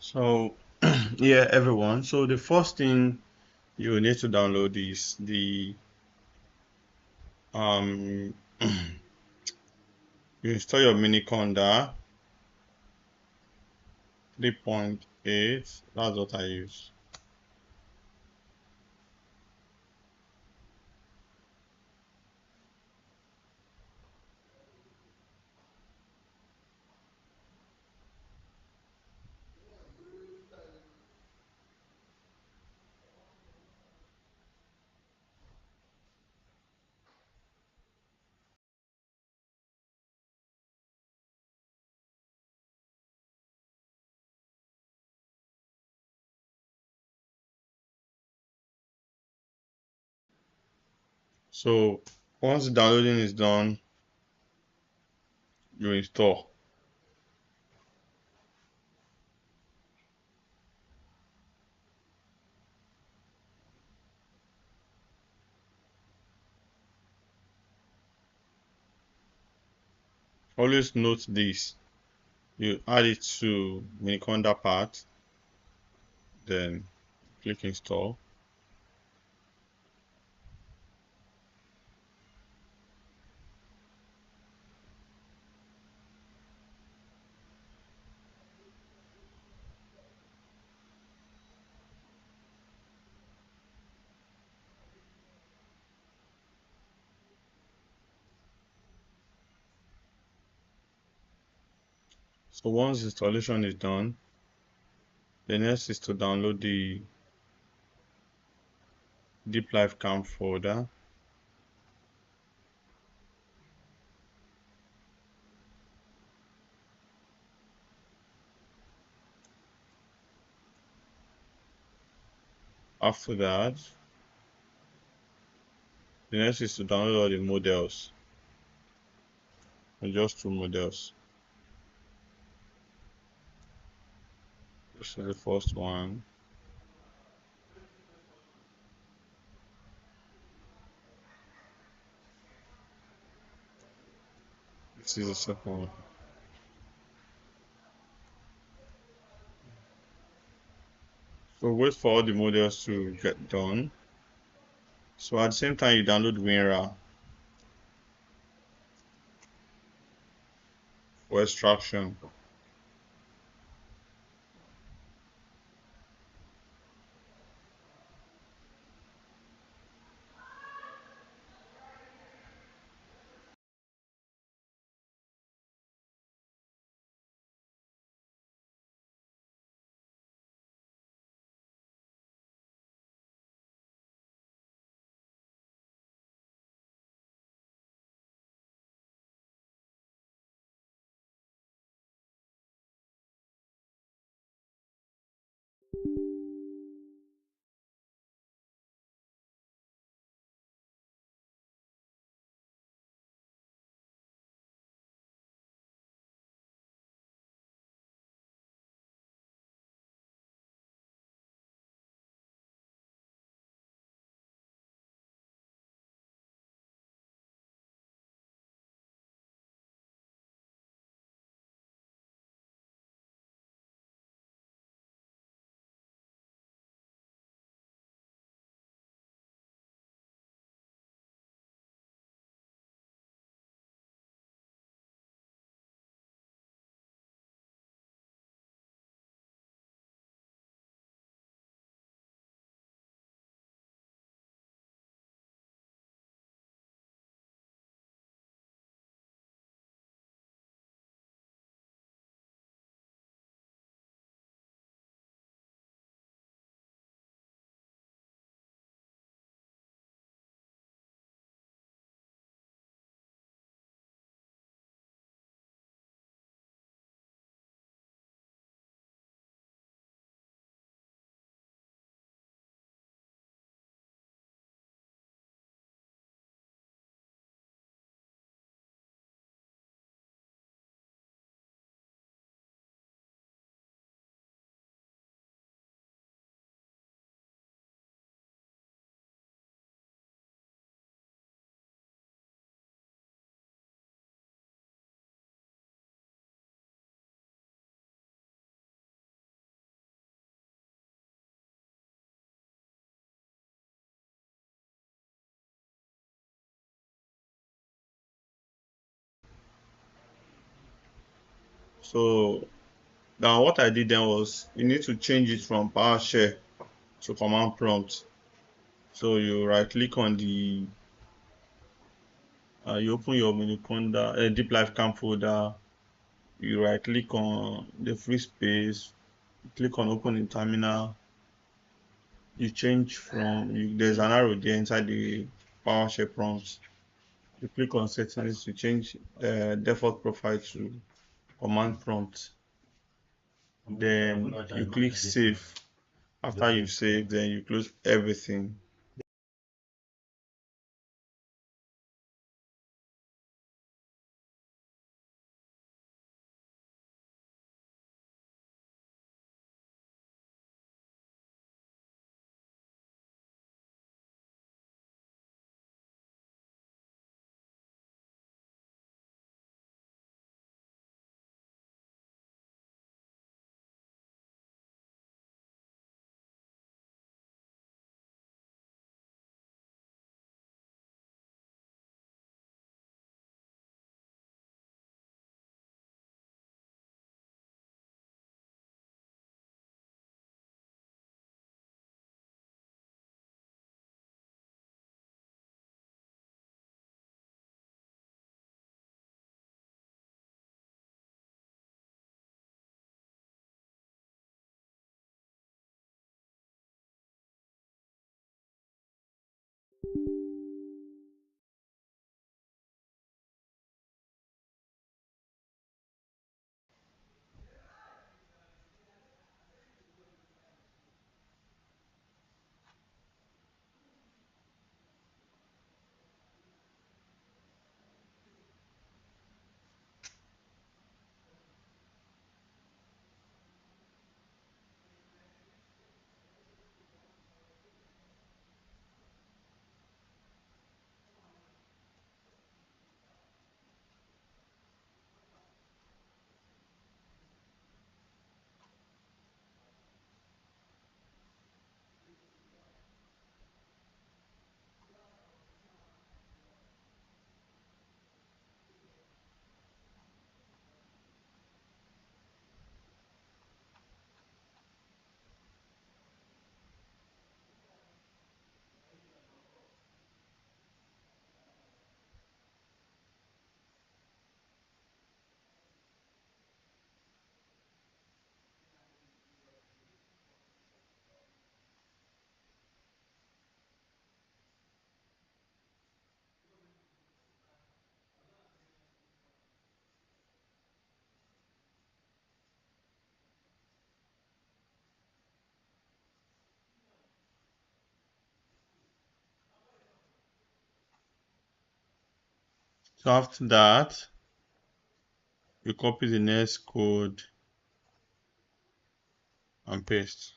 So, yeah, everyone. So the first thing you need to download is the um you install your mini conda 3.8. That's what I use. So once the downloading is done, you install. Always note this. You add it to miniconda part, then click install. So once installation is done, the next is to download the deep live camp folder. After that, the next is to download all the models, just two models. This is the first one. This is the second one. So wait for all the models to get done. So at the same time, you download WinRAR for extraction. So now what I did then was you need to change it from PowerShell to command prompt. So you right click on the you open your Miniconda deep life cam folder, you right click on the free space, click on open in terminal, you change from there's an arrow there inside the PowerShell prompts. You click on settings to change the default profile to command prompt. Then you click save. After you've saved, then you close everything. So after that, you copy the next code and paste.